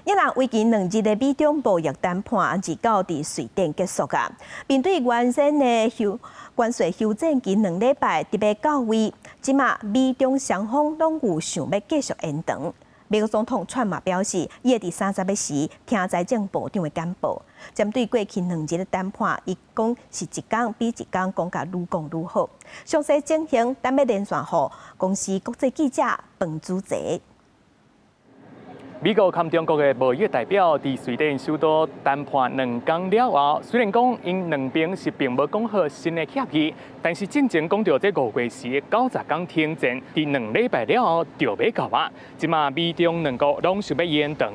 一人为期2日的美中贸易谈判29伫瑞典结束啊。面对原先的关税修正近2礼拜特别到位，即马美中双方拢有想要继续延长。美国总统川普表示，伊会伫30日时听财政部长的简报，针对过去2日的谈判，伊讲是一天比一天讲甲愈讲愈好。详细情形，咱要连线互公司国际记者彭祖哲。美国和中国的贸易代表伫瑞典首都谈判2天了后，虽然讲因两边是并无讲好新的协议，但是进前讲到这5月时90天停战，伫2礼拜了后就要到啊。即马美中两国拢想要延长，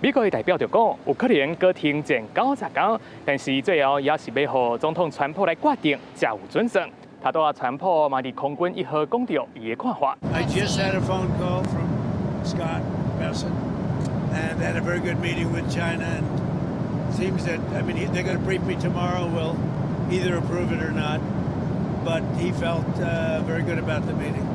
美国的代表就讲有可能搁停战90天，但是最后也是要互总统川普来决定才有准算。他对啊，川普嘛伫空军1号讲到伊的看法。I just had a phone call from Scott Bessent. And had a very good meeting with China, and it seems that, I mean, they're going to brief me tomorrow. We'll either approve it or not. But he felt very good about the meeting.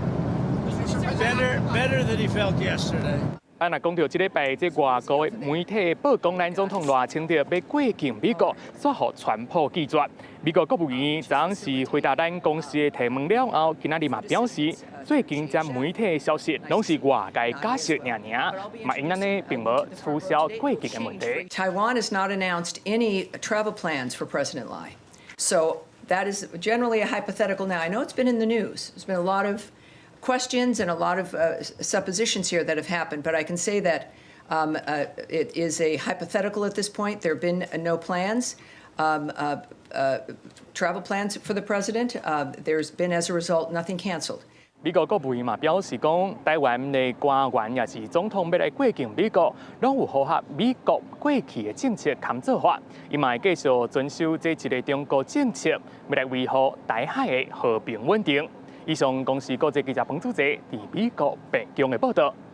Better than he felt yesterday. 啊，那讲到这礼拜，这外国的媒体曝光，咱总统赖清德要过境美国，煞互川普拒绝。美国国务院昨是回答咱公司的提问了后，今仔日嘛表示，最近这媒体的消息拢是外界假设尔，嘛因安尼并无取消过境的问题。Taiwan has not announced any travel plans for President Lai, so that is generally a hypothetical. Now I know it's been in the news. There's been a lot of questions and a lot of suppositions here that have happened, but I can say that it is a hypothetical at this point. There have been no plans, travel plans for the president. There's been, as a result, nothing canceled. 美国国务院嘛表示讲，台湾的官员也是总统要来过境美国，拢有符合美国过去的政策勘做法，伊嘛会继续遵守这一个中国政策，要来维护台海的和平稳定。以上公司国际记者彭祖哲伫美国北京的报道。